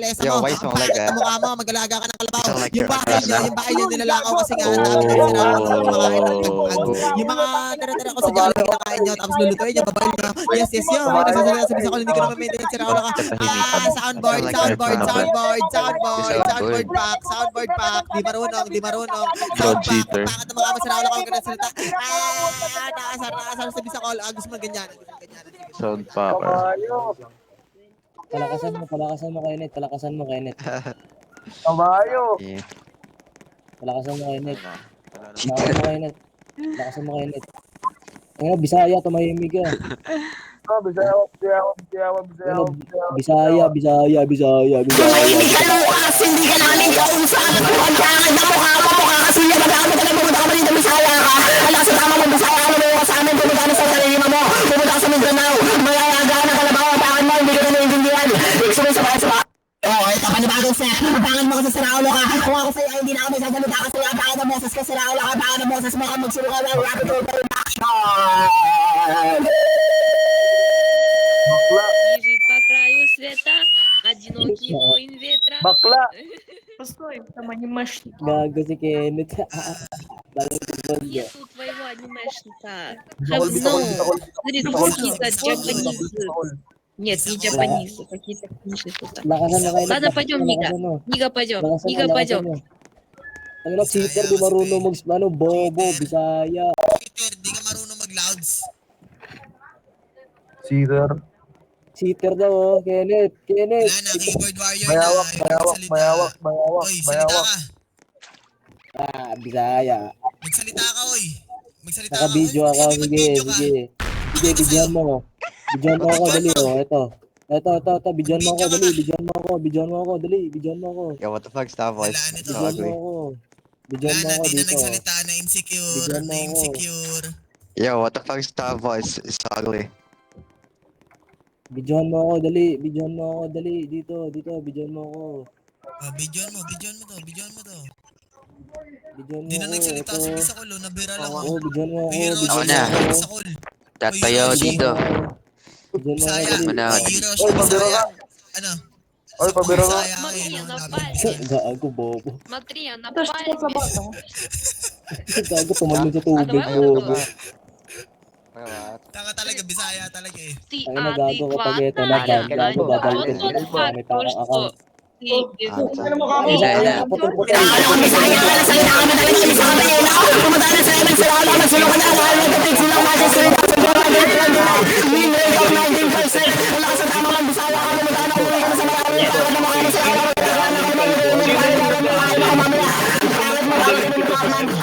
kalesa mo. Ang pangit na mukha mo, mag-alaga ka ng kalabaw. Yung bahay nyo nilalakaw kasi nga, ang dami nyo sinama mo kumakain ng pagpag. Yung mga tira-tira ko sa Jollibee kinakain nyo, tapos lulutuin nyo, babail nyo. Yes, yes, yun. Nagsasalita sa bisa ko, hindi ko naman maintain, sira ulo ka. Soundboard pack. Di marunong. Sound pack. Pangit na mukha mo, sira ulo ka, huwag ka nagsalita. Nakasar sa bisa ko, gusto mo ganyan. Sound packer. Palakasan mo kay Net. Kabayo. Palakasan mo kay Net. Ano, Bisaya, tumahimik ka. Bisaya. Hindi ka lukas, hindi ka namin kausap. Ang pangit na mukha mo, mukha kasi yung mag-aamin ka lang, pumunta ka pa rin ng Bisaya ka. Alam sa tama mo, Bisaya, ano mo sa amin, pumunta ka sa sarili mo. Pumunta ka sa Mindanao, malayaga na kalabaw, ang pangit mo, hindi ka na naiintindihan. Ibig sabihin sa bahay. Okay, panibagong set. Ang pangit mo kasi siraulo ka. Kung ako sa'yo, hindi na kami sasalita kasi ang pangit na Moses ka, siraulo ka, pangit na Moses mo ka magsulungan ng rapid over action. Лежит по краю света, одинокий воин ветра. Bakla. Постой, там анимешник. Gago si Kenneth. Нету твоего анимешника. Have no. Смотри, тут какие-то джапанизы. Нет, не джапанизы, какие-то книжки тут. Ладно, пойдем, Нига. Нига, пойдем. Ang na cheater, di marunong bobo, Bisaya. Peter, di ka marunong mag-louds. Cheater daw, Kenneth. Wala na, keyboard warrior Mayawak. Oy, salita ka. Bisaya. Magsalita ka, oy. Naka-video ako, sige. Bidyan mo ako, dali, Ito, bidyan mo ako, dali. Yo, what the fuck, Starboy? So Wala ugly. Bidyan mo ako di na dito. nagsalita na insecure. Yo, what the fuck, Starboy? It's so ugly. Bidyan mo ako, dali. Dito, bidyan mo ako. Bidyon mo to. Bidyan Di na mo nagsalita ako, si ito. Bisakol, nabira lang Oo, bidyan mo ako. Hero Ako siya na. si Bisakol. Tat tayo dito. Bidyan mo ako, Bisaya. dali. Mana? Hero siya, Bisaya. Ano? Oy, pabira ka. Bisaya Смотри, kayo, она no? пальме. Gago, bobo. Смотри, она пальме. Gago, tumalon sa tubig, давай bobo. Tanga talaga, Bisaya talaga eh. Ты Ang nagago kapag ito na адекватная. gago, babalik Вот ka тот dito. факт, May то, parang что account. ты Bisaya, putol-putol. Bisaya ka, nagsalita kami talaga ng isang kanila. Pumunta na sa amin, siraulo, magsulungan na ang alam ng pixel ng magic street. Win rate of 19%. Wala ka sa tamang ng Bisaya ka, pumunta na uwi ka na sa mga pangit na mukha mo sa araw.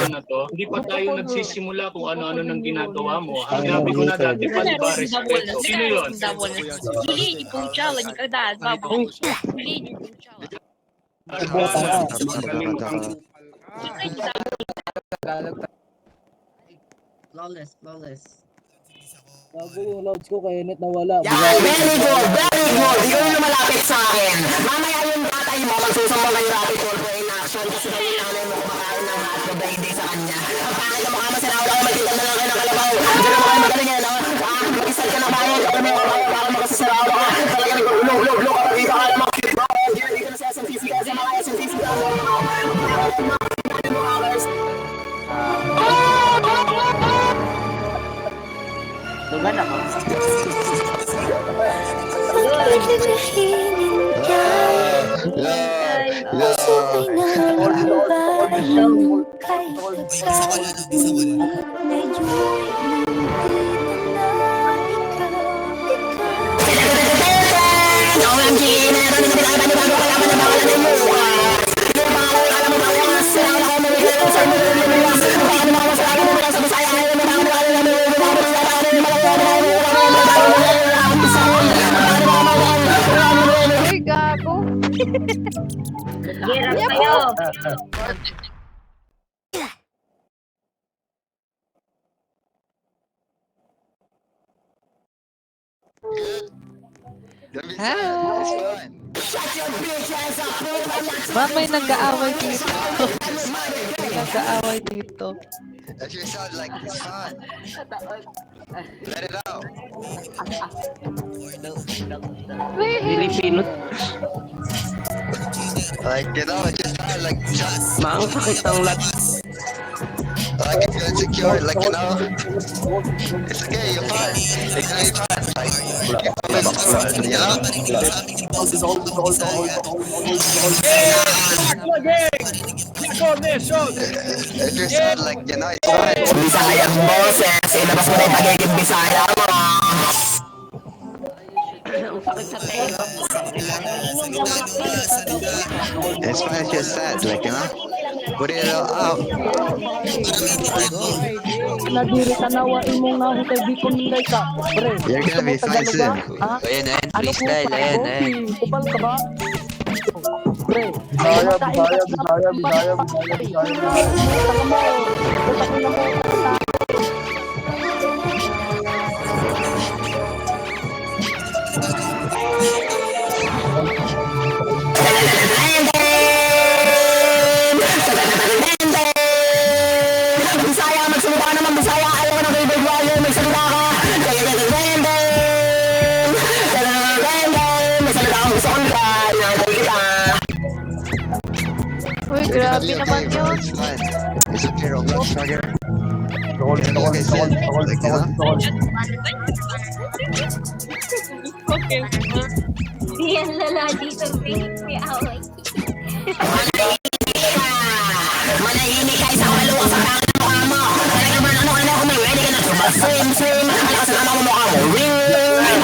Na to, hindi pa tayo nagsisimula kung ano-ano nang ginagawa mo. Ang sabi ko na dati pa, di ba, respeto. Sino yun? Юлей не получала никогда от бабушки. Юлей не получала. Flawless. Gago yung loads ko, kaya net nawala. Very good. Ikaw yung lumalapit sa akin. Mamaya yung tatay mo, magsusumba kayo rapid call for inaction kasi kayo nanay mo kumakain ng hotdog na hindi sa kanya. Ang pangit na mukha mo, siraulo ka, magtinda na lang kayo ng kalabaw. Diyan na kayo magaling yan, no? Mag-isal ka na bayan, ako na yung kabayo, baka makasasiraulo ka. Talaga nag-ulog ka, pag-isa ka na makikita. Hindi ka na sa SMTC ka, sa mga SMTC ka. Lugan ako. OMG, meron din kami bago kalaban na bawal na yung bukas. Yung pangalan alam mo ba yung siraulo ka, mamigay ng sa mga lumilas. Baka naman ako sa akin mo lang sa Bisaya, ayaw mo lang mga namin, Ay, gago. Hirap kayo. Ma'am, may nag-aaway dito. Dito. If you sound like it's fun, let it out. Wait. Pilipino. Like, you know, just try, like, just, Maang sakit ng lat. like, if you're insecure, like, you know, it's okay, you're fine. It's okay, you're fine. Like, keep moving, you know? If you're sad, like, you know, it's fine. Bisayang boses, ilabas mo na yung pagiging Bisaya mo. Ang sakit sa tenga. It's fine if you're sad, like, you know? Put it all out. Nadiri ka nawa imong na hutay di ko minday ka. Pre, You're gonna be fine soon. Ayan, freestyle, ayan. Kupal ka ba? Pre, Bisaya, Bisaya, Bisaya, Bisaya, Bisaya. Bisaya, magsalita ka naman Bisaya. Ayaw ko ng kay-bigwayo, magsalita ka. Magsalita ka, gusto ko nila. Inakatay kita. Uy, grabe naman yun. It's fine. It's okay, Roblox, Sugar. Tokol, tokol, tokol, tokol, tokol, tokol. Di yan lala dito, may away. Manahimik ka, isang maluwa sa pangit ng mukha mo. Talaga man, ano ka na kung may ready ka na swim, swim. Alakas na naman mukha mo, ring, ring.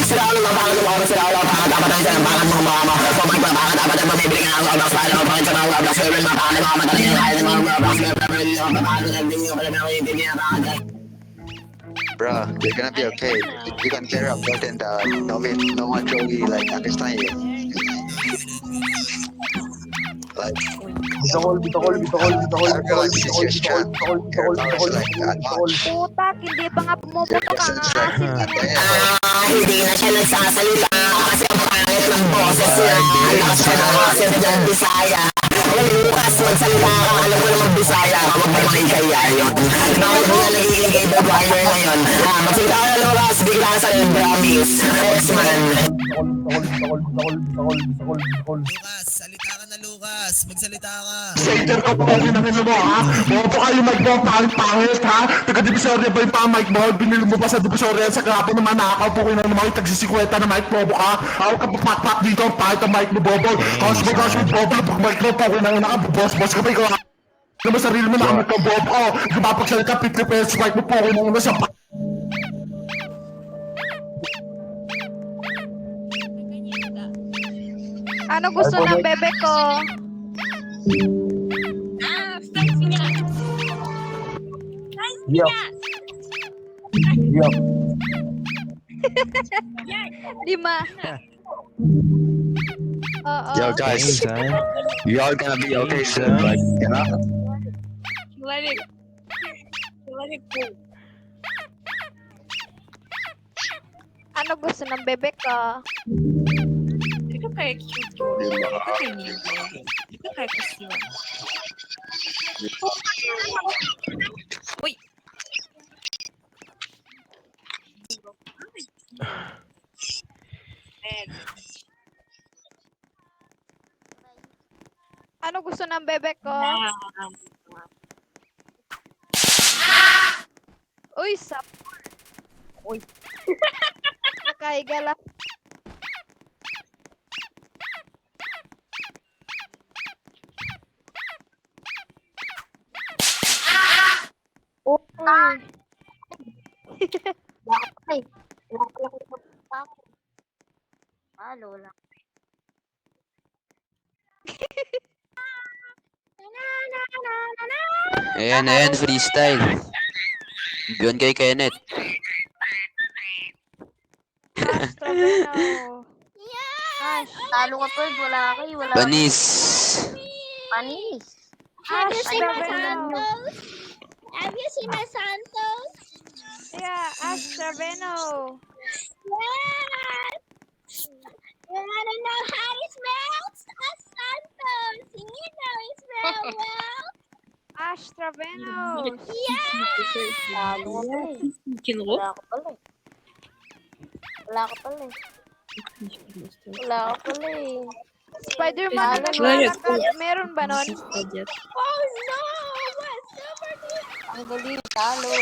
Sila ko naman pangit ng mukha mo, sila ko naman pangit dapat ang isang pangit ng mukha mo. Pumag pa pangit dapat ang mamibili ka ng Roblox. Pala mo pangit sa mga Roblox, favorite mga pangit mga madaling ang kaya ng mga Roblox. Favorite yung mga pangit ng hindi nyo pala na hindi niya pangit. Bro, you're gonna be okay. You can clear up certain that no one truly like understand you. Like Bitokol, bitokol, bitokol, bitokol, everyone sees bitokol, your strength. bitokol, Your bitokol, power is bitokol, like unmatched. Putak, hindi pa nga Your pumuputok ang presence like asin at the niya. end. Hindi na siya nagsasalita kasi ang pangit ng boses niya. Lakas siya ng accent ng Bisaya. Kung Lucas, magsalita ka, alam ko naman Bisaya ka, wag mo makikaya yun. Bakit mo na nagiging gay the wire ngayon? Magsalita ka na Lucas, bigla ka sa promise. X-Man. bitokol, bitokol, bitokol, bitokol, bitokol, bitokol. Lucas, salita ka na Lucas. Magsalita ka. Center ka po ang inangin mo ha? Bobo kayo mic mo, pangit ha? Taga-divisorya ba yung pa-mic mo? Binili mo pa sa divisorya sa grapo naman nakakaw po kayo ng mga tagsisikweta na mic bobo ka? Ako ka papak dito, pahit ang mic mo bobo. Gosh mo bobo, pag mic mo po kayo ng boss ka pa ikaw. Naman sarili mo nakamit ka bobo ko. Kapapagsalita, 50 pesos mic mo po kayo ng nasa pa. Ano gusto ng bebe ko? Yup. Yup. 5. Oo. Yo guys, you all gonna be okay soon, like you know. Ano gusto ng bebe ko? Какая cute. Какая милая. Какая красивая. Ой. Ano gusto ng bebe ko? Uy, sap. Uy. Nakaiga lang. Uy. Halo lang. Ayan, freestyle. Yun kay Kenneth. Astroveno. Ash. Talo ka pa, wala kayo, wala. Panis. Panis. Astroveno. Have you seen my Santos? Yeah, Astroveno. Yes! You wanna know how it smells? A Santos! You know it smells well? Astroveno. Yeah! Wala ka pala eh. Wala ka pala eh. Wala ka pala eh. Spider-Man na Wala naglalakad. Meron ba nun? Sista dyan. Ang galing, talo.